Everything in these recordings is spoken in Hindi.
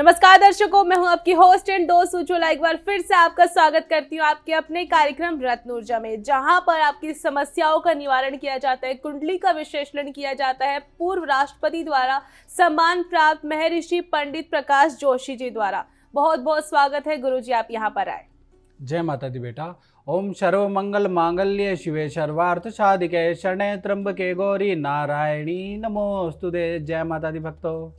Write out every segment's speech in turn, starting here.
नमस्कार दर्शकों, मैं हूं आपकी होस्ट एंड दोस्त उज्ज्वला। एक बार फिर से आपका स्वागत करती हूं आपके अपने कार्यक्रम रत्न ऊर्जा में, जहां पर आपकी समस्याओं का निवारण किया जाता है, कुंडली का विश्लेषण किया जाता है पूर्व राष्ट्रपति द्वारा सम्मान प्राप्त महर्षि पंडित प्रकाश जोशी जी द्वारा। बहुत बहुत स्वागत है गुरुजी, आप यहाँ पर आए। जय माता दी बेटा। ओम सर्व मंगल मांगल्ये शिवे सर्वार्थ साधिके शरणे त्र्यंबके गौरी नारायणी नमोस्तुते। जय माता दी भक्तों।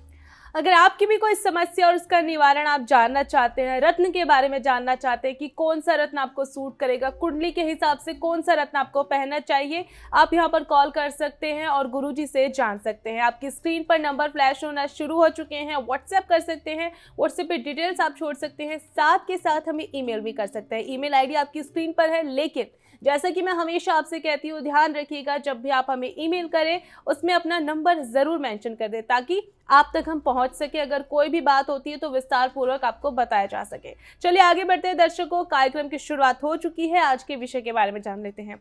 अगर आपकी भी कोई समस्या और उसका निवारण आप जानना चाहते हैं, रत्न के बारे में जानना चाहते हैं कि कौन सा रत्न आपको सूट करेगा, कुंडली के हिसाब से कौन सा रत्न आपको पहनना चाहिए, आप यहां पर कॉल कर सकते हैं और गुरुजी से जान सकते हैं। आपकी स्क्रीन पर नंबर फ्लैश होना शुरू हो चुके हैं, व्हाट्सएप कर सकते हैं, व्हाट्सएप पे डिटेल्स आप छोड़ सकते हैं, साथ के साथ हमें ईमेल भी कर सकते हैं। ईमेल आईडी आपकी स्क्रीन पर है, लेकिन जैसा कि मैं हमेशा आपसे कहती हूँ, ध्यान रखिएगा जब भी आप हमें ईमेल करें उसमें अपना नंबर ज़रूर मेंशन कर दें, ताकि आप तक हम पहुंच सके। अगर कोई भी बात होती है तो विस्तार पूर्वक आपको बताया जा सके। चलिए आगे बढ़ते हैं दर्शकों, कार्यक्रम की शुरुआत हो चुकी है। आज के विषय के बारे में जान लेते हैं।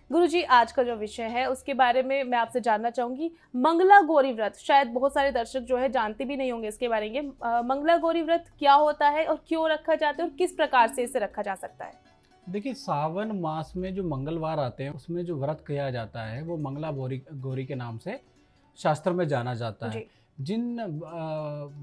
गुरुजी, आज का जो विषय है उसके बारे में मैं आपसे जानना चाहूँगी। मंगला गौरी व्रत, शायद बहुत सारे दर्शक जो है जानते भी नहीं होंगे इसके बारे में। मंगला गौरी व्रत क्या होता है और क्यों रखा जाता है और किस प्रकार से इसे रखा जा सकता है? देखिए, सावन मास में जो मंगलवार आते हैं उसमें जो व्रत किया जाता है वो मंगला गौरी के नाम से शास्त्र में जाना जाता है। जिन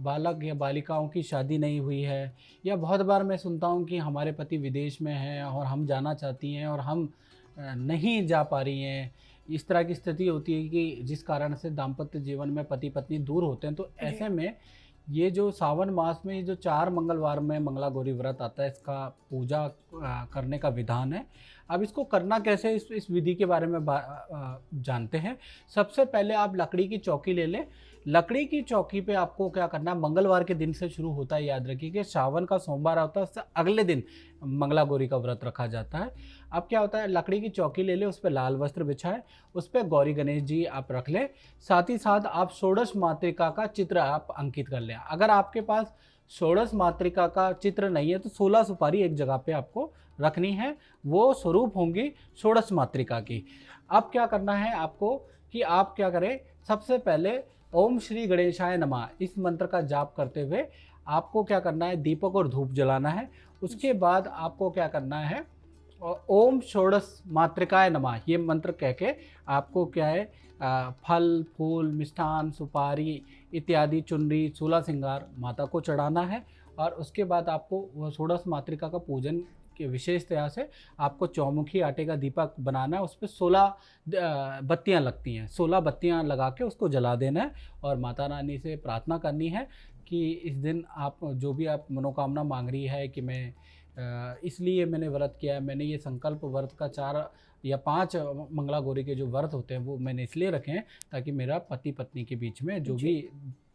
बालक या बालिकाओं की शादी नहीं हुई है, या बहुत बार मैं सुनता हूँ कि हमारे पति विदेश में हैं और हम जाना चाहती हैं और हम नहीं जा पा रही हैं, इस तरह की स्थिति होती है कि जिस कारण से दाम्पत्य जीवन में पति पत्नी दूर होते हैं, तो ऐसे में ये जो सावन मास में जो 4 मंगलवार में मंगला गौरी व्रत आता है, इसका पूजा करने का विधान है। अब इसको करना कैसे, इस विधि के बारे में जानते हैं। सबसे पहले आप लकड़ी की चौकी ले लें। लकड़ी की चौकी पे आपको क्या करना है, मंगलवार के दिन से शुरू होता है। याद रखिए कि सावन का सोमवार होता है, उससे अगले दिन मंगला गौरी का व्रत रखा जाता है। अब क्या होता है, लकड़ी की चौकी ले लें, उस पर लाल वस्त्र बिछाएं, उस पर गौरी गणेश जी आप रख लें। साथ ही साथ आप षोडश मातृका का चित्र आप अंकित कर लें। अगर आपके पास षोडश मातृका का चित्र नहीं है तो 16 सुपारी एक जगह पे आपको रखनी है, वो स्वरूप होंगी षोडश मातृका की। अब क्या करना है आपको कि आप क्या करें, सबसे पहले ओम श्री गणेशाय नमः इस मंत्र का जाप करते हुए आपको क्या करना है, दीपक और धूप जलाना है। उसके बाद आपको क्या करना है, ओम षोडश मातृकाय नमः ये मंत्र कह के आपको क्या है, फल फूल मिष्ठान सुपारी इत्यादि चुनरी चूल्हा श्रृंगार माता को चढ़ाना है। और उसके बाद आपको वह षोडश मातृका का पूजन के विशेष तरह से आपको चौमुखी आटे का दीपक बनाना है। उस पर 16 बत्तियां लगती हैं, 16 बत्तियां लगा के उसको जला देना है और माता रानी से प्रार्थना करनी है कि इस दिन आप जो भी आप मनोकामना मांग रही है कि मैं इसलिए मैंने व्रत किया है, मैंने ये संकल्प व्रत का 4 या 5 मंगला गौरी के जो व्रत होते हैं वो मैंने इसलिए रखे हैं ताकि मेरा पति पत्नी के बीच में जो भी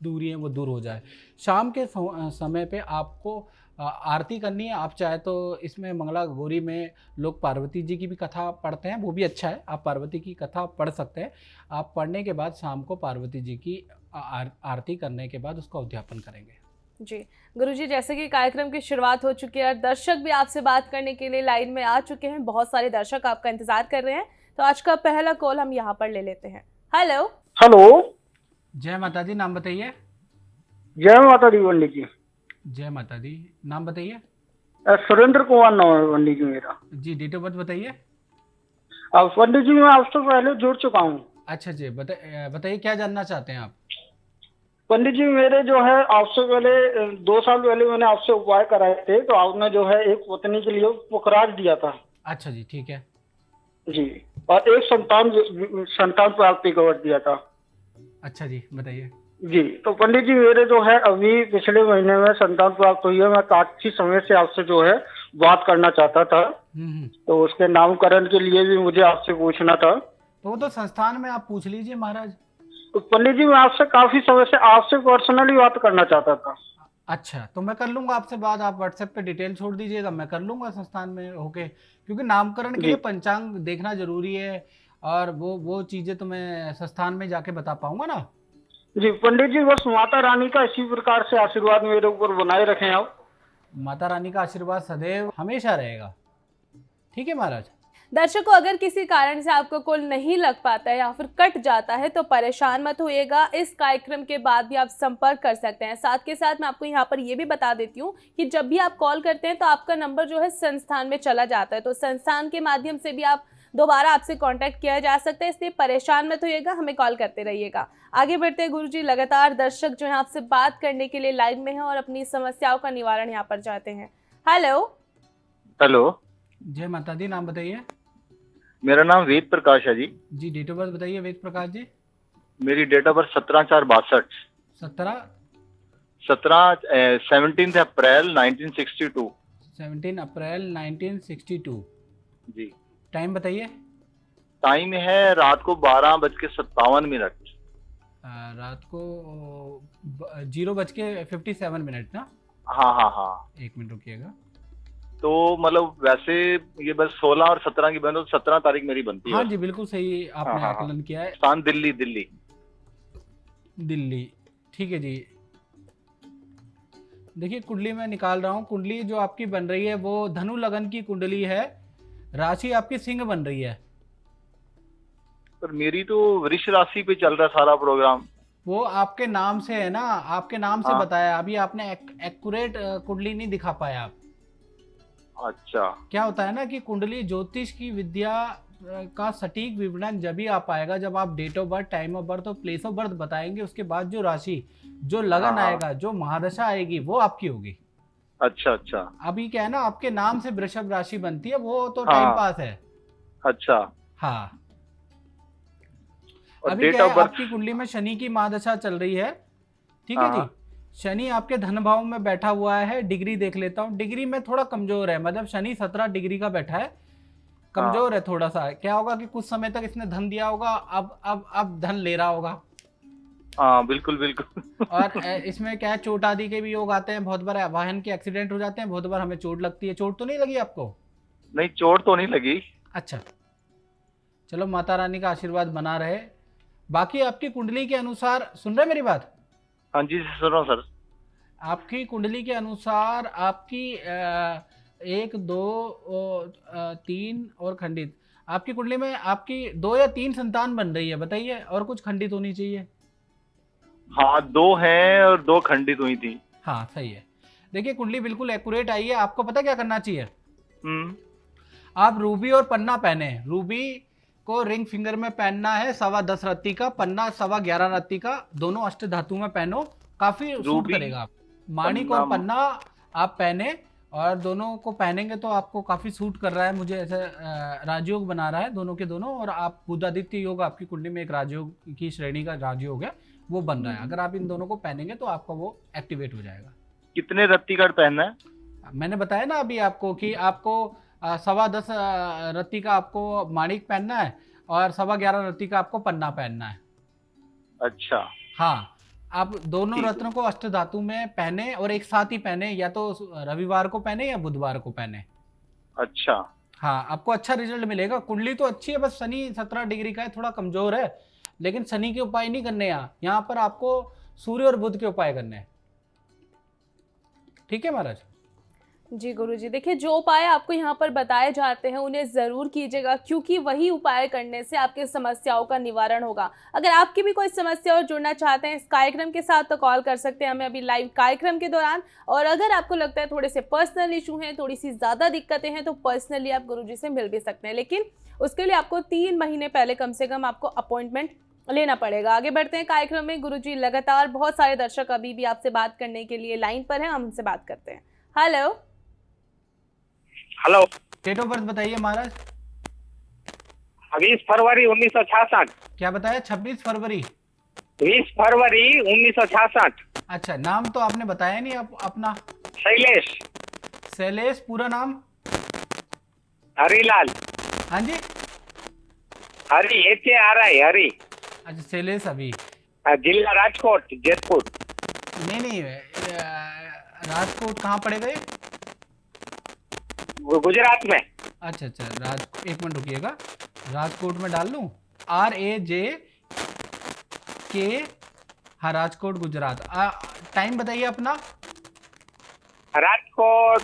दूरी है वो दूर हो जाए। शाम के समय पे आपको आरती करनी है। आप चाहे तो इसमें मंगला गौरी में लोग पार्वती जी की भी कथा पढ़ते हैं, वो भी अच्छा है, आप पार्वती की कथा पढ़ सकते हैं। आप पढ़ने के बाद शाम को पार्वती जी की आरती करने के बाद उसका उद्यापन करेंगे। जी गुरुजी, जैसे कि कार्यक्रम की शुरुआत हो चुकी है, दर्शक भी आपसे बात करने के लिए लाइन में आ चुके हैं। बहुत सारे दर्शक आपका इंतजार कर रहे हैं, तो आज का पहला कॉल हम यहाँ पर ले लेते हैं। हेलो हेलो, जय माता दी, नाम बताइए। जय माता दी पंडित जी। जय माता दी, नाम बताइए। सुरेंद्र कुमार नाम है पंडित जी मेरा। जी, डेट ऑफ बर्थ बताइए। अब पंडित जी मैं आपसे पहले जुड़ चुका हूँ। अच्छा जी, बताइए क्या जानना चाहते हैं आप। पंडित जी मेरे जो है आपसे पहले 2 साल पहले मैंने आपसे उपाय कराए थे, तो आपने जो है एक पत्नी के लिए पुखराज दिया था। अच्छा जी, ठीक है जी, और एक संतान प्राप्ति का वर दिया था। अच्छा जी, बताइए। जी, तो पंडित जी मेरे जो है अभी पिछले महीने में संतान प्राप्त हुई है। मैं काफी समय से आपसे जो है बात करना चाहता था, तो उसके नामकरण के लिए भी मुझे आपसे पूछना था। तो वो तो संस्थान में आप पूछ लीजिए महाराज। तो पंडित जी मैं आपसे काफी समय से आपसे पर्सनली बात करना चाहता था। अच्छा, तो मैं कर लूंगा आपसे बात। आप व्हाट्सएप पे डिटेल छोड़ दीजिएगा, मैं कर लूंगा संस्थान में होके, क्योंकि नामकरण के लिए पंचांग देखना जरूरी है और वो चीजें तो मैं संस्थान में जाके बता पाऊंगा ना। जी पंडित जी, बस माता रानी का इसी प्रकार से आशीर्वाद मेरे ऊपर बनाए रखें आप। माता रानी का आशीर्वाद सदैव हमेशा रहेगा। ठीक है महाराज। दर्शकों, अगर किसी कारण से आपका कॉल नहीं लग पाता है या फिर कट जाता है तो परेशान मत होइएगा, इस कार्यक्रम के बाद भी आप संपर्क कर सकते हैं। साथ के साथ मैं आपको यहाँ पर ये भी बता देती हूँ कि जब भी आप कॉल करते हैं तो आपका नंबर जो है संस्थान में चला जाता है, तो संस्थान के माध्यम से भी आप दोबारा आपसे कांटेक्ट किया जा सकता है, इसलिए परेशान मत होइएगा, हमें कॉल करते रहिएगा। आगे बढ़ते हैं गुरुजी, लगातार दर्शक जो है आपसे बात करने के लिए लाइन में हैं और अपनी समस्याओं का निवारण यहाँ पर चाहते हैं। हेलो। हेलो, जय माता दी, नाम बताइए। मेरा नाम वेद प्रकाश है जी। जी, डेट ऑफ बर्थ बताइए वेद प्रकाश जी। मेरी date of birth 17/4/62। 17 April 1962। 17 April 1962। जी। टाइम बताइए। टाइम है रात को 12:57। रात को 0:57 ना। हाँ हाँ हाँ। 1 मिनट रुकिएगा। तो मतलब वैसे ये बस 16 और 17 की बन, तो 17 तारीख मेरी बनती है। हाँ जी, बिल्कुल सही आपने हाँ, आकलन किया है। स्थान दिल्ली। दिल्ली दिल्ली, ठीक है जी। देखिए, कुंडली मैं निकाल रहा हूँ। कुंडली जो आपकी बन रही है वो धनु लगन की कुंडली है, राशि आपकी सिंह बन रही है। पर मेरी तो वृष राशि पे चल रहा है सारा प्रोग्राम। वो आपके नाम से है ना, आपके नाम से हाँ। बताया। अभी आपने एक्यूरेट कुंडली नहीं दिखा पाया आप। अच्छा। क्या होता है ना कि कुंडली ज्योतिष की विद्या का सटीक विवरण जब भी आ पाएगा जब आप date of birth, time of birth और प्लेस ऑफ बर्थ बताएंगे। उसके बाद जो राशि, जो लगन हाँ। आएगा, जो महादशा आएगी वो आपकी होगी। अच्छा अच्छा। अभी क्या है ना, आपके नाम से वृषभ राशि बनती है, वो तो हाँ। टाइम पास है। अच्छा। हाँ। और अभी डेट क्या ऑफ है, बर्थ? आपकी कुंडली में शनि की महादशा चल रही है, ठीक है हाँ। जी। शनि आपके धन भाव में बैठा हुआ है। डिग्री देख लेता हूँ, डिग्री में थोड़ा कमजोर है, मतलब शनि 17 डिग्री का बैठा है, कमजोर है थोड़ा सा। क्या होगा कि कुछ समय तक इसने धन दिया होगा, अब धन ले रहा होगा। हाँ बिल्कुल बिल्कुल। और इसमें क्या है, चोट आदि के भी योग आते हैं, बहुत बार वाहन के एक्सीडेंट हो जाते हैं, बहुत बार हमें चोट लगती है। चोट तो नहीं लगी आपको? नहीं, चोट तो नहीं लगी। अच्छा, चलो माता रानी का आशीर्वाद बना रहे। बाकी आपकी कुंडली के अनुसार, सुन रहे मेरी बात? हाँ जी सुन रहा हूँ सर। आपकी कुंडली के अनुसार आपकी 1 2 3 और खंडित, आपकी कुंडली में आपकी 2 या 3 संतान बन रही है, बताइए। और कुछ खंडित होनी चाहिए। हाँ 2 हैं और 2 खंडित हुई थी। हाँ सही है। देखिए, कुंडली बिल्कुल एक्यूरेट आई है। आपको पता क्या करना चाहिए? आप रूबी और पन्ना पहने। रूबी को रिंग फिंगर में पहनना है, 10.25 रत्ती का। पन्ना 11.25 रत्ती का। दोनों अष्ट धातु में पहनो, काफी सूट करेगा। माणिक और पन्ना आप पहने, और दोनों को पहनेंगे तो आपको काफी सूट कर रहा है। मुझे ऐसा राजयोग बना रहा है दोनों के दोनों। और आप बुधादित्य योग, आपकी कुंडली में एक राजयोग की श्रेणी का राजयोग है, वो बन रहा है। अगर आप इन दोनों को पहनेंगे तो आपका वो एक्टिवेट हो जाएगा। कितने रत्ती का पहनना है? मैंने बताया ना अभी आपको कि आपको 10.25 रत्ती का आपको माणिक पहनना है, और 11.25 रत्ती का आपको पन्ना पहनना है। अच्छा। हाँ, आप दोनों रत्नों को अष्ट धातु में पहने, और एक साथ ही पहने, या तो रविवार को पहने या बुधवार को पहने। अच्छा। हाँ, आपको अच्छा रिजल्ट मिलेगा। कुंडली तो अच्छी है, बस शनि 17 डिग्री का है, थोड़ा कमजोर है। लेकिन शनि के उपाय नहीं करने यहाँ पर आपको सूर्य और बुध के उपाय करने हैं। ठीक है महाराज? जी गुरुजी, देखिए जो उपाय आपको यहाँ पर बताए जाते हैं उन्हें ज़रूर कीजिएगा, क्योंकि वही उपाय करने से आपकी समस्याओं का निवारण होगा। अगर आपकी भी कोई समस्या और जुड़ना चाहते हैं इस कार्यक्रम के साथ तो कॉल कर सकते हैं हमें अभी लाइव कार्यक्रम के दौरान। और अगर आपको लगता है थोड़े से पर्सनल इशू हैं, थोड़ी सी ज़्यादा दिक्कतें हैं, तो पर्सनली आप गुरुजी से मिल भी सकते हैं, लेकिन उसके लिए आपको 3 महीने पहले कम से कम आपको अपॉइंटमेंट लेना पड़ेगा। आगे बढ़ते हैं कार्यक्रम में। गुरुजी, लगातार बहुत सारे दर्शक अभी भी आपसे बात करने के लिए लाइन पर हैं, हम उनसे बात करते हैं। Hello. Hello. Date of birth बताइए महाराज। 20 फरवरी 1966। क्या बताया? 26 फरवरी। 20 फरवरी 1966। अच्छा, नाम तो आपने बताया नहीं अपना। शैलेश। शैलेश, पूरा नाम? हरीलाल। हाँ जी। हरी, HARI, हरी। अच्छा, शैलेश अभी। जिला राजकोट, जयपुर। नहीं, राजकोट कहाँ पड़ेगा ये? गुजरात में। अच्छा, एक मिनट रुकिएगा। राजकोट में डाल लूँ? RAJK। हाँ, राजकोट गुजरात। टाइम बताइए अपना। राजकोट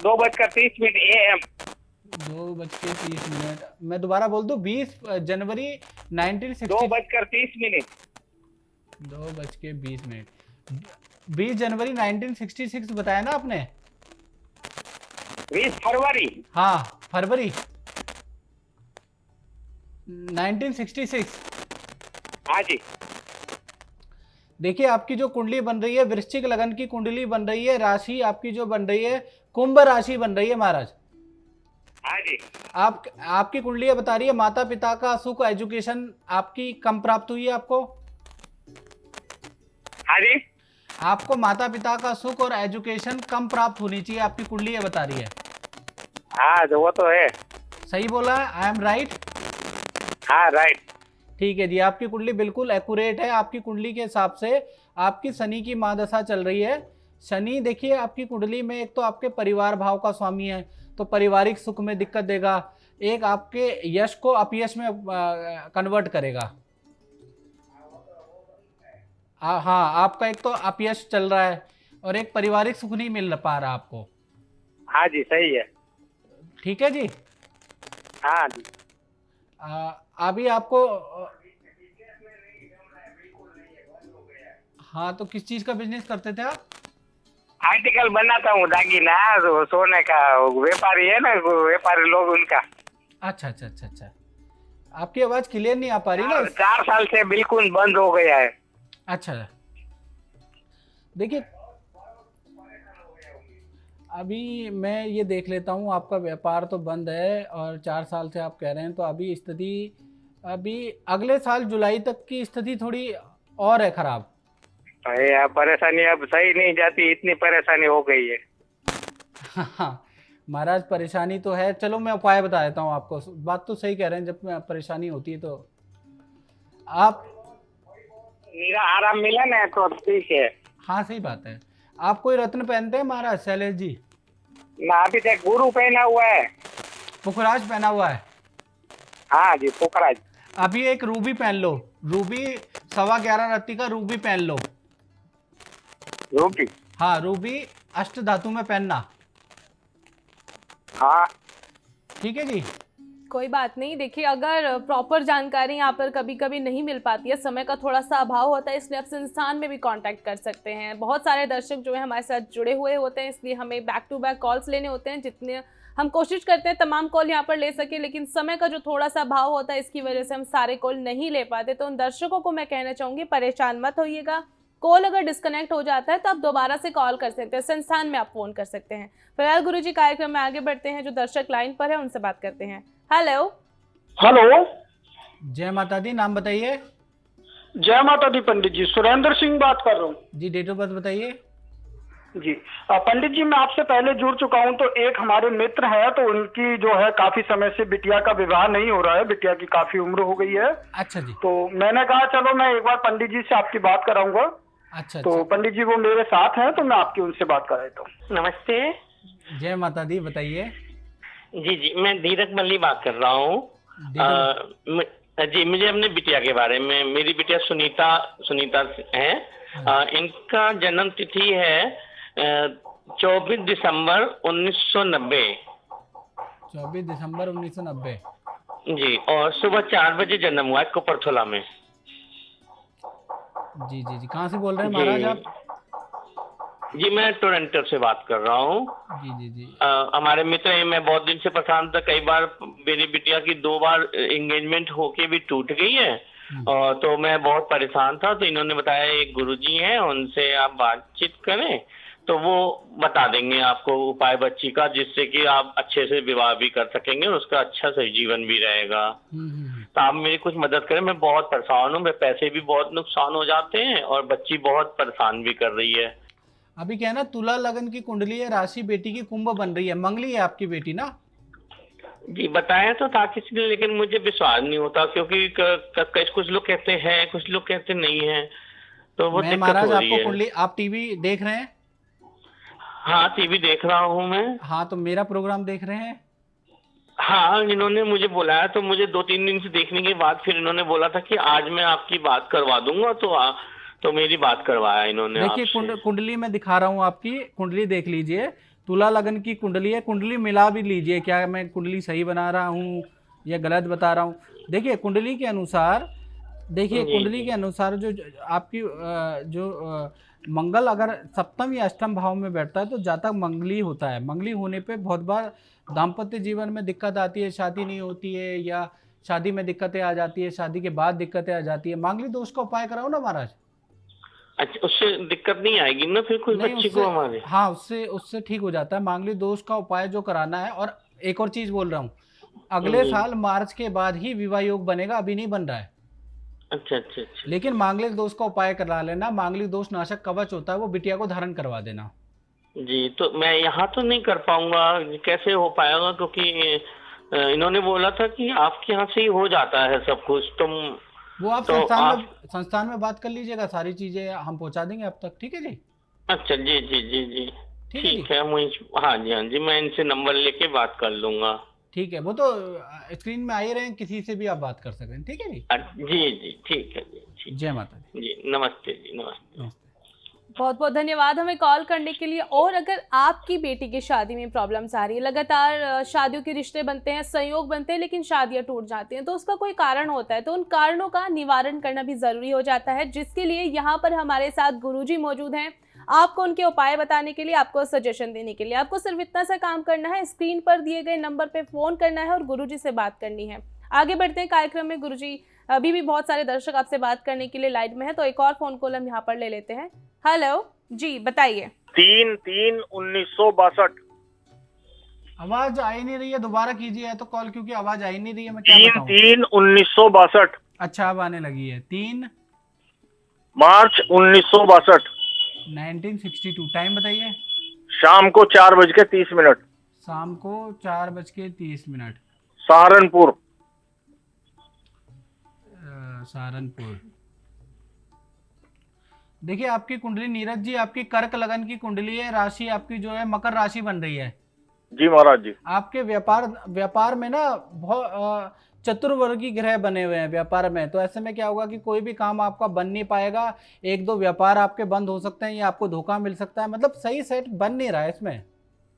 2:30 AM। 2:30। मैं दोबारा बोल दूं, 20 जनवरी 1960। 2:30। 2:20। 20 जनवरी 1966 बताया ना आपने? 20 फरवरी। हाँ, फरवरी 1966। हाँ जी। देखिए आपकी जो कुंडली बन रही है, वृश्चिक लगन की कुंडली बन रही है, राशि आपकी जो बन रही है कुंभ राशि बन रही है महाराज। हाँ जी। आपकी कुंडली बता रही है माता पिता का सुख, एजुकेशन आपकी कम प्राप्त हुई है आपको। हाँ जी। आपको माता पिता का सुख और एजुकेशन कम प्राप्त होनी चाहिए, आपकी कुंडली ये बता रही है। हाँ तो वो तो है। सही बोला, आई एम राइट? हाँ राइट। ठीक है जी, आपकी कुंडली बिल्कुल एक्यूरेट है। आपकी कुंडली के हिसाब से आपकी शनि की महादशा चल रही है। शनि देखिए आपकी कुंडली में एक तो आपके परिवार भाव का स्वामी है, तो पारिवारिक सुख में दिक्कत देगा। एक आपके यश को अपयश में कन्वर्ट करेगा। हाँ, आपका एक तो अपयश चल रहा है और एक पारिवारिक सुख नहीं मिल पा रहा आपको। हाँ जी सही है। ठीक है जी। हाँ जी। अभी आपको हाँ, तो किस चीज का बिजनेस करते थे आप? आर्टिकल बनाता हूँ दागीना, सोने का व्यापारी है ना, व्यापारी लोग उनका। अच्छा अच्छा अच्छा अच्छा। आपकी आवाज क्लियर नहीं आ पा रही ना। 4 साल से बिल्कुल बंद हो गया है। अच्छा, देखिए अभी मैं ये देख लेता हूँ, आपका व्यापार तो बंद है और 4 साल से आप कह रहे हैं, तो अभी स्थिति अभी अगले साल जुलाई तक की स्थिति थोड़ी और है खराब। अरे परेशानी अब सही नहीं जाती, इतनी परेशानी हो गई है। हाँ महाराज, परेशानी तो है। चलो मैं उपाय बता देता हूँ आपको। बात तो सही कह रहे हैं, जब परेशानी होती है तो आप मेरा आराम मिला ना तो ठीक है। हाँ सही बात है। आप कोई रत्न पहनते हैं महाराज शैलेश जी? ना अभी तक गुरु पहना हुआ है। पुखराज पहना हुआ है? हाँ जी पुखराज। अभी एक रूबी पहन लो, रूबी 11.25 रत्ती का रूबी पहन लो। रूबी? हाँ, रूबी अष्ट धातु में पहनना। हाँ ठीक है जी। कोई बात नहीं। देखिए अगर प्रॉपर जानकारी यहाँ पर कभी कभी नहीं मिल पाती है, समय का थोड़ा सा अभाव होता है, इसलिए आप संस्थान में भी कांटेक्ट कर सकते हैं। बहुत सारे दर्शक जो है हमारे साथ जुड़े हुए होते हैं, इसलिए हमें बैक टू बैक कॉल्स लेने होते हैं। जितने हम कोशिश करते हैं तमाम कॉल यहाँ पर ले सके, लेकिन समय का जो थोड़ा सा अभाव होता है इसकी वजह से हम सारे कॉल नहीं ले पाते। तो उन दर्शकों को मैं कहना चाहूँगी परेशान मत होइएगा। कॉल अगर डिस्कनेक्ट हो जाता है तो आप दोबारा से कॉल कर सकते हैं, संस्थान में आप फोन कर सकते हैं। फिलहाल गुरुजी कार्यक्रम में आगे बढ़ते हैं। जो दर्शक लाइन पर है उनसे बात करते हैं। हेलो। हेलो, जय माता दी, नाम बताइए। जय माता दी पंडित जी, सुरेंद्र सिंह बात कर रहा हूँ जी। डेट ऑफ बर्थ बताइए जी। पंडित जी मैं आपसे पहले जुड़ चुका हूँ, तो एक हमारे मित्र है, तो उनकी जो है काफी समय से बिटिया का विवाह नहीं हो रहा है, बिटिया की काफी उम्र हो गई है। अच्छा जी। तो मैंने कहा चलो मैं एक बार पंडित जी से आपकी बात कराऊंगा। अच्छा तो पंडित जी वो मेरे साथ हैं, तो मैं आपकी उनसे बात कर देता हूँ। नमस्ते जय माता दी, बताइए। जी, मैं धीरज मल्ली बात कर रहा हूँ। जी, मुझे अपने बिटिया के बारे में, मेरी बिटिया सुनीता है। इनका जन्म तिथि है 24 दिसंबर 1990। 24 दिसंबर 1990 जी, और सुबह 4 बजे जन्म हुआ है कपूरथला में। जी जी जी। कहाँ से बोल रहे हैं महाराज आप? जी, मैं टोरंटो से बात कर रहा हूँ। जी जी जी। हमारे मित्र हैं, मैं बहुत दिन से परेशान था। कई बार मेरी बिटिया की 2 बार एंगेजमेंट होके भी टूट गई है, और तो मैं बहुत परेशान था। तो इन्होंने बताया एक गुरुजी हैं, उनसे आप बातचीत करें तो वो बता देंगे आपको उपाय बच्ची का, जिससे कि आप अच्छे से विवाह भी कर सकेंगे और उसका अच्छा सही जीवन भी रहेगा। तो आप मेरी कुछ मदद करें, मैं बहुत परेशान हूँ। मेरे पैसे भी बहुत नुकसान हो जाते हैं और बच्ची बहुत परेशान भी कर रही है। अभी क्या है ना, तुला लगन की कुंडली है, राशि बेटी की कुंभ बन रही है, मंगली है आपकी बेटी ना। जी, बताया तो था किसी ने, लेकिन मुझे विश्वास नहीं होता, क्योंकि कुछ लोग कहते हैं, कुछ लोग कहते नहीं है, तो वो मैं दिक्कत महाराज हो रही आपको है। कुंडली, आप टीवी देख रहे हैं? हाँ, टीवी देख रहा हूँ मैं। हाँ, तो मेरा प्रोग्राम देख रहे हैं? हाँ, इन्होंने मुझे बुलाया, तो मुझे 2-3 दिन से देखने के बाद फिर इन्होंने बोला था कि आज मैं आपकी बात करवा दूंगा, तो मेरी बात करवाया इन्होंने देखिए आपसे। कुंडली में दिखा रहा हूँ, आपकी कुंडली देख लीजिए। तुला लगन की कुंडली है। कुंडली मिला भी लीजिए, क्या मैं कुंडली सही बना रहा हूँ या गलत बता रहा हूँ। देखिए कुंडली के अनुसार, देखिए जी, कुंडली जी। के अनुसार जो आपकी मंगल अगर सप्तम या अष्टम भाव में बैठता है तो जातक मंगली होता है। मंगली होने पे बहुत बार दाम्पत्य जीवन में दिक्कत आती है, शादी नहीं होती है या शादी में दिक्कतें आ जाती है, शादी के बाद दिक्कतें आ जाती है। मांगलिक दोष का उपाय कराओ ना महाराज। अच्छा, उससे दिक्कत नहीं आएगी ना फिर कोई नहीं बच्ची उससे, को हमारे? हाँ उससे उससे ठीक हो जाता है। मांगलिक दोष का उपाय जो कराना है। और एक और चीज बोल रहा हूँ, अगले जी। साल मार्च के बाद ही विवाह योग बनेगा, अभी नहीं बन रहा है। अच्छा अच्छा अच्छा। लेकिन मांगलिक दोष का उपाय करा लेना। मांगलिक दोष नाशक कवच होता है, वो बिटिया को धारण करवा देना। जी, तो मैं यहाँ तो नहीं कर पाऊंगा, कैसे हो पाएगा? क्योंकि इन्होंने बोला था कि आपके यहाँ से ही हो जाता है सब कुछ। वो आप तो आप संस्थान में बात कर लीजिएगा, सारी चीजें हम पहुंचा देंगे अब तक। ठीक है जी। अच्छा, जी जी जी जी। ठीक है जी। ठीक है, हाँ जी हाँ जी, मैं इनसे नंबर लेके बात कर लूंगा। ठीक है, वो तो स्क्रीन में आ ही रहे हैं, किसी से भी आप बात कर सकते हैं। ठीक है जी। जी जी, ठीक है जी, ठीक जय माता दी। जी, नमस्ते जी, नमस्ते। नमस्ते। बहुत बहुत धन्यवाद हमें कॉल करने के लिए। और अगर आपकी बेटी की शादी में प्रॉब्लम्स आ रही है, लगातार शादियों के रिश्ते बनते हैं, संयोग बनते हैं, लेकिन शादियां टूट जाती हैं, तो उसका कोई कारण होता है, तो उन कारणों का निवारण करना भी ज़रूरी हो जाता है, जिसके लिए यहाँ पर हमारे साथ गुरुजी मौजूद हैं। आपको उनके उपाय बताने के लिए, आपको सजेशन देने के लिए, आपको सिर्फ इतना सा काम करना है, स्क्रीन पर दिए गए नंबर पर फ़ोन करना है और गुरुजी से बात करनी है। आगे बढ़ते हैं कार्यक्रम में। गुरुजी, अभी भी बहुत सारे दर्शक आपसे बात करने के लिए लाइव में है, तो एक और फ़ोन कॉल हम यहाँ पर ले लेते हैं। हेलो जी, बताइए। 3/3/1962। आवाज आ ही नहीं रही है, दोबारा कीजिए तो कॉल, क्योंकि आवाज आ ही नहीं रही है। मैं क्या बताऊं। 3/3/1962। अच्छा, अब आने लगी है। 3 मार्च 1962। 1962। टाइम बताइए। शाम को 4:30। शाम को 4:30। सहारनपुर। सहारनपुर। देखिए आपकी कुंडली नीरज जी, आपकी कर्क लगन की कुंडली है। राशि आपकी जो है मकर राशि बन रही है। जी महाराज जी। आपके व्यापार में ना बहुत चतुर्वर्गी ग्रह बने हुए हैं व्यापार में। तो ऐसे में क्या होगा कि कोई भी काम आपका बन नहीं पाएगा। 1-2 व्यापार आपके बंद हो सकते हैं या आपको धोखा मिल सकता है। मतलब सही सेट बन नहीं रहा है इसमें।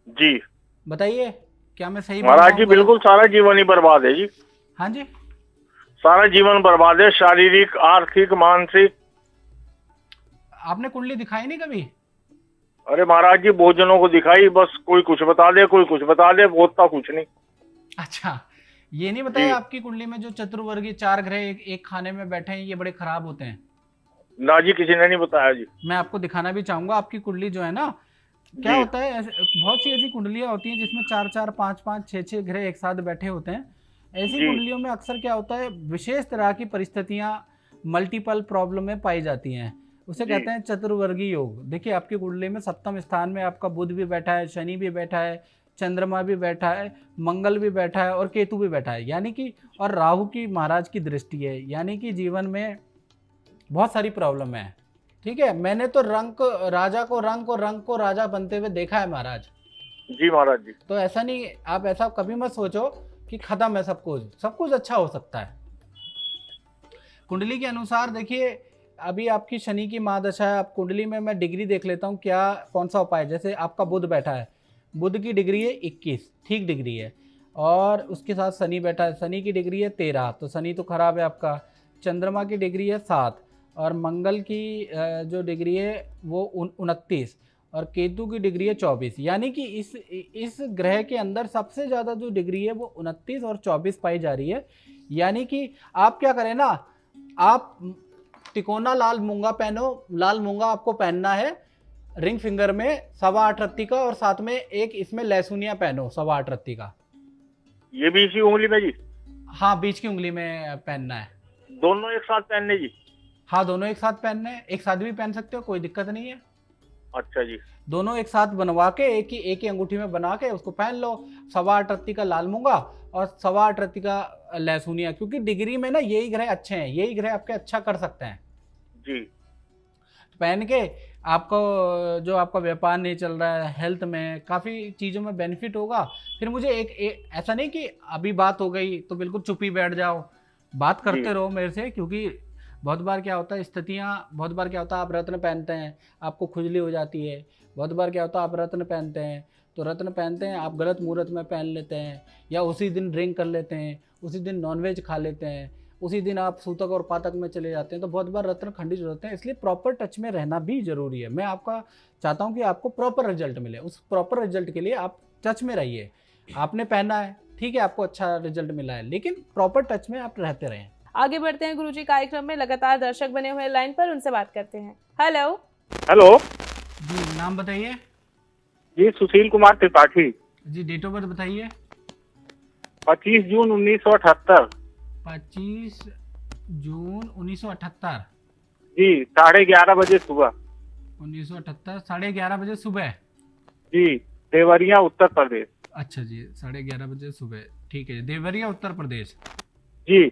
जी बताइए, क्या मैं सही महाराज जी? बिल्कुल, सारा जीवन ही बर्बाद है जी। हाँ जी। सारा जीवन बर्बाद है, शारीरिक, आर्थिक, मानसिक। आपने कुंडली दिखाई नहीं कभी? अरे महाराज जी, बहुत जनों को दिखाई, बस कोई कुछ बता दे, कोई कुछ बता दे, होता कुछ नहीं। अच्छा, ये नहीं बताया आपकी कुंडली में जो चतुर्वर्गीय 4 ग्रह एक खाने में बैठे हैं, ये बड़े खराब होते हैं? ना जी, किसी ने नहीं बताया जी। मैं आपको दिखाना भी चाहूंगा। आपकी कुंडली जो है ना, क्या होता है, बहुत सी ऐसी कुंडलियां होती हैं जिसमें 4-4, 5-5, 6-6 ग्रह एक साथ बैठे होते हैं। ऐसी कुंडलियों में अक्सर क्या होता है, विशेष तरह की परिस्थितियां मल्टीपल प्रॉब्लम में पाई जाती हैं। उसे कहते हैं चतुर्वर्गीय योग। देखिए आपकी कुंडली में सप्तम स्थान में आपका बुध भी बैठा है, शनि भी बैठा है, चंद्रमा भी बैठा है, मंगल भी बैठा है और केतु भी बैठा है, यानी कि और राहु की महाराज की दृष्टि है, यानी कि जीवन में बहुत सारी प्रॉब्लम है। ठीक है, मैंने तो राजा को रंग को राजा बनते हुए देखा है महाराज। जी महाराज जी। तो ऐसा नहीं, आप ऐसा कभी मत सोचो कि खत्म है सब कुछ अच्छा हो सकता है। कुंडली के अनुसार देखिए, अभी आपकी शनि की महादशा है। आप कुंडली में मैं डिग्री देख लेता हूँ क्या कौन सा उपाय। जैसे आपका बुध बैठा है, बुध की डिग्री है 21, ठीक डिग्री है। और उसके साथ शनि बैठा है, शनि की डिग्री है 13, तो शनि तो खराब है आपका। चंद्रमा की डिग्री है 7 और मंगल की जो डिग्री है वो 29 और केतु की डिग्री है 24। यानी कि इस ग्रह के अंदर सबसे ज़्यादा जो डिग्री है वो 29 और 24 पाई जा रही है। यानी कि आप क्या करें ना, आप तिकोना लाल मूंगा पहनो। लाल मूंगा आपको पहनना है रिंग फिंगर में 8.25 रत्ती का, और साथ में एक इसमें लहसुनिया पहनो 8.25 रत्ती का। ये भी इसी उंगली में जी? हाँ, बीच की उंगली में पहनना है। दोनों एक साथ पहनने जी? हाँ, दोनों एक साथ पहनने हैं। एक साथ भी पहन सकते हो, कोई दिक्कत नहीं है। अच्छा जी। दोनों एक साथ बनवा के एक ही अंगूठी में बना के उसको पहन लो। 8.25 रत्ती का लाल मूंगा और 8.25 रत्ती का लहसुनिया, क्योंकि डिग्री में ना यही ग्रह अच्छे हैं, यही ग्रह आपके अच्छा कर सकते हैं जी। पहन के। आपको जो आपका व्यापार नहीं चल रहा है, हेल्थ में काफ़ी चीज़ों में बेनिफिट होगा। फिर मुझे एक ऐसा नहीं कि अभी बात हो गई तो बिल्कुल चुप ही बैठ जाओ, बात करते रहो मेरे से। क्योंकि बहुत बार क्या होता है, आप रत्न पहनते हैं, आपको खुजली हो जाती है। बहुत बार क्या होता है, आप रत्न पहनते हैं तो रत्न पहनते हैं, आप गलत मुहूर्त में पहन लेते हैं, या उसी दिन ड्रिंक कर लेते हैं, उसी दिन नॉनवेज खा लेते हैं, उसी दिन आप सूतक और पातक में चले जाते हैं, तो बहुत बार रत्न खंडित होते हैं। इसलिए प्रॉपर टच में रहना भी ज़रूरी है। मैं आपका चाहता हूँ कि आपको प्रॉपर रिजल्ट मिले। उस प्रॉपर रिजल्ट के लिए आप टच में रहिए। आपने पहना है, ठीक है, आपको अच्छा रिजल्ट मिला है, लेकिन प्रॉपर टच में आप रहते रहें। आगे बढ़ते हैं गुरुजी कार्यक्रम में। लगातार दर्शक बने हुए लाइन पर, उनसे बात करते हैं। हेलो हेलो जी, नाम बताइए। जी, सुशील कुमार त्रिपाठी। जी, डेट ऑफ बर्थ बताइए। 25 जून 1978। 25 जून 1978। जी, 11:30 बजे सुबह। 1978 11:30 बजे सुबह। जी, देवरिया उत्तर प्रदेश। अच्छा जी, 11:30 बजे सुबह, ठीक है। देवरिया उत्तर प्रदेश। जी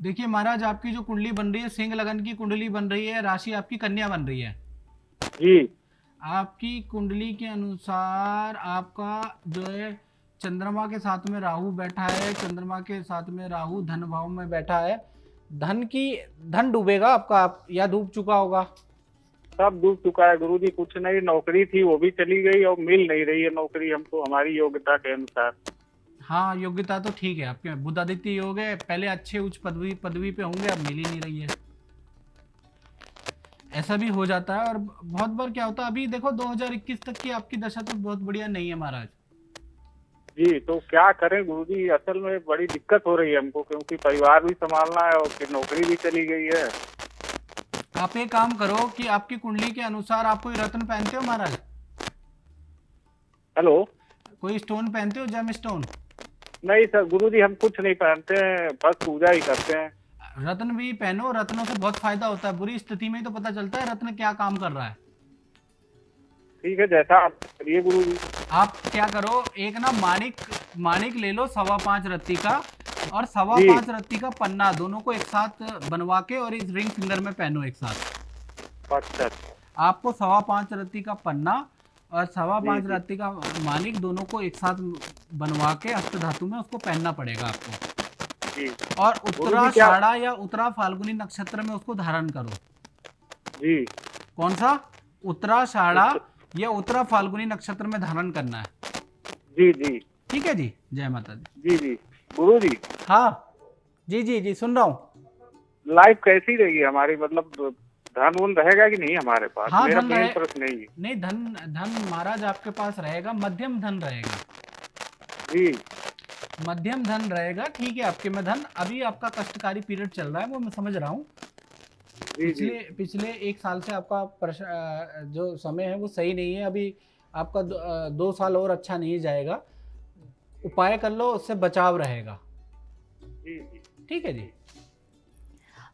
देखिए महाराज, आपकी जो कुंडली बन रही है, सिंह लगन की कुंडली बन रही है, राशि आपकी कन्या बन रही है। जी आपकी कुंडली के अनुसार आपका जो है चंद्रमा के साथ में राहु बैठा है, चंद्रमा के साथ में राहु धन भाव में बैठा है। धन डूबेगा आपका, आप या डूब चुका होगा। सब डूब चुका है गुरुजी। कुछ नहीं, नौकरी थी वो भी चली गई और मिल नहीं रही है नौकरी हमको हमारी योग्यता के अनुसार। हाँ, योग्यता तो ठीक है आपके, बुधादित्य योग है, पहले अच्छे उच्च पदवी पे होंगे, अब मिल ही नहीं रही है। ऐसा भी हो जाता है। और बहुत बार क्या होता है, अभी देखो 2021 तक की आपकी दशा तो बहुत बढ़िया नहीं है महाराज। जी, तो क्या करें गुरुजी, असल में बड़ी दिक्कत हो रही है हमको, क्योंकि परिवार भी संभालना है और फिर नौकरी भी चली गई है। आप एक काम करो कि आपकी कुंडली के अनुसार आप कोई रत्न पहनते हो महाराज? हेलो, कोई स्टोन पहनते हो, जेम स्टोन? नहीं सर गुरुजी, हम कुछ नहीं पहनते हैं, बस पूजा ही करते हैं। रत्न भी पहनो, रत्नों से बहुत फायदा होता है। बुरी स्थिति में ही तो पता चलता है रत्न क्या काम कर रहा है। ठीक है, जैसा आप करिए गुरुजी। आप क्या करो, एक ना माणिक ले लो 5.25 रत्ती का, और 5.25 रत्ती का पन्ना, दोनों को एक साथ बनवा के और इस रिंग फिंगर में पहनो एक साथ। अच्छा, आपको 5.25 रत्ती का पन्ना और 5.25 रत्ती का माणिक, दोनों को एक साथ बनवा के अष्ट धातु में उसको पहनना पड़ेगा आपको। जी और उत्तराषाढ़ा या उत्तरा फाल्गुनी नक्षत्र में उसको धारण करो। जी, कौन सा? उत्तराषाढ़ा या उत्तरा फाल्गुनी नक्षत्र में धारण करना है। जी जी, ठीक है जी, जय माता दी। जी जी गुरुजी। हाँ जी जी जी, सुन रहा हूँ। लाइफ कैसी रहेगी हमारी, मतलब धन उन रहेगा कि नहीं हमारे पास? हाँ, मेरा धन मेन रहे- प्रश्न नहीं है। नहीं, धन महाराज आपके पास रहेगा, मध्यम धन रहेगा। जी मध्यम धन रहेगा, ठीक है। आपके में धन, अभी आपका कष्टकारी पीरियड चल रहा है, वो मैं समझ रहा हूँ। जी जी, पिछले 1 साल से आपका जो समय है वो सही नहीं है। अभी आपका 2 साल और अच्छा नहीं जाएगा। उपाय कर लो, उससे बचाव रहेगा। जी जी, ठीक है जी।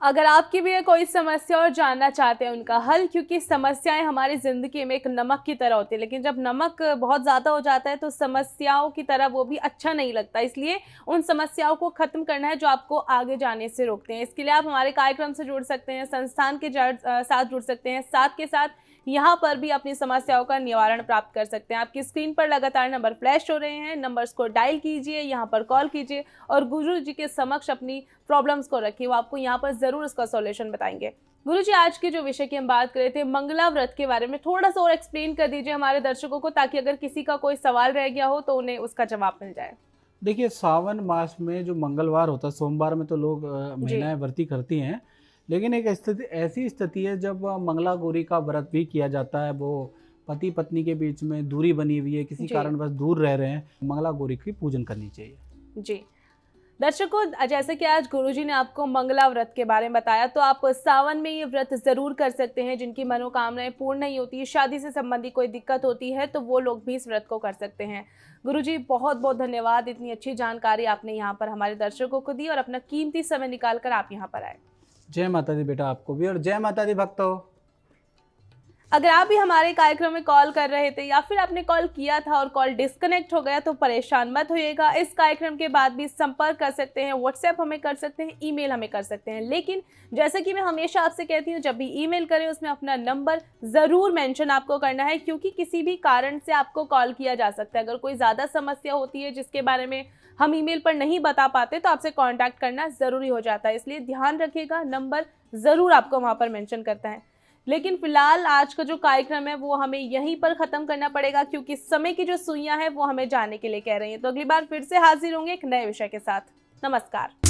अगर आपकी भी है कोई समस्या और जानना चाहते हैं उनका हल, क्योंकि समस्याएं हमारी ज़िंदगी में एक नमक की तरह होती है, लेकिन जब नमक बहुत ज़्यादा हो जाता है तो समस्याओं की तरह वो भी अच्छा नहीं लगता। इसलिए उन समस्याओं को ख़त्म करना है जो आपको आगे जाने से रोकते हैं। इसके लिए आप हमारे कार्यक्रम से जुड़ सकते हैं, संस्थान के साथ जुड़ सकते हैं, साथ के साथ यहाँ पर भी अपनी समस्याओं का निवारण प्राप्त कर सकते हैं। आपकी स्क्रीन पर लगातार नंबर फ्लैश हो रहे हैं, नंबर्स को डायल कीजिए, यहाँ पर कॉल कीजिए और गुरु जी के समक्ष अपनी प्रॉब्लम्स को रखिए, वो आपको यहाँ पर ज़रूर इसका सॉल्यूशन बताएंगे। गुरु जी, आज के जो विषय की हम बात कर रहे थे, मंगला व्रत के बारे में, थोड़ा सा और एक्सप्लेन कर दीजिए हमारे दर्शकों को, ताकि अगर किसी का कोई सवाल रह गया हो तो उन्हें उसका जवाब मिल जाए। देखिए, सावन मास में जो मंगलवार होता है, सोमवार में तो लोग महिलाएं व्रती करती हैं, लेकिन एक ऐसी स्थिति है जब मंगला गौरी का व्रत भी किया जाता है। वो पति पत्नी के बीच में दूरी बनी हुई है, किसी कारण बस दूर रह रहे हैं, मंगला गौरी की पूजन करनी चाहिए। जी दर्शकों, जैसे कि आज गुरुजी ने आपको मंगला व्रत के बारे में बताया, तो आप सावन में ये व्रत ज़रूर कर सकते हैं। जिनकी मनोकामनाएं पूर्ण नहीं होती, शादी से संबंधी कोई दिक्कत होती है, तो वो लोग भी इस व्रत को कर सकते हैं। गुरुजी, बहुत बहुत धन्यवाद, इतनी अच्छी जानकारी आपने यहाँ पर हमारे दर्शकों को दी और अपना कीमती समय निकाल कर आप यहाँ पर आए। जय माता दी बेटा, आपको भी, और जय माता दी भक्तों। अगर आप भी हमारे कार्यक्रम में कॉल कर रहे थे या फिर आपने कॉल किया था और कॉल डिस्कनेक्ट हो गया, तो परेशान मत होइएगा। इस कार्यक्रम के बाद भी संपर्क कर सकते हैं, व्हाट्सएप हमें कर सकते हैं, ईमेल हमें कर सकते हैं। लेकिन जैसे कि मैं हमेशा आपसे कहती हूँ, जब भी ईमेल करें उसमें अपना नंबर ज़रूर मेंशन आपको करना है, क्योंकि किसी भी कारण से आपको कॉल किया जा सकता है। अगर कोई ज़्यादा समस्या होती है जिसके बारे में हम ईमेल पर नहीं बता पाते, तो आपसे कांटेक्ट करना ज़रूरी हो जाता है। इसलिए ध्यान रखिएगा, नंबर ज़रूर आपको वहाँ पर मेंशन करता है। लेकिन फिलहाल आज का जो कार्यक्रम है वो हमें यहीं पर खत्म करना पड़ेगा, क्योंकि समय की जो सुइयां हैं वो हमें जाने के लिए कह रही हैं। तो अगली बार फिर से हाजिर होंगे एक नए विषय के साथ। नमस्कार।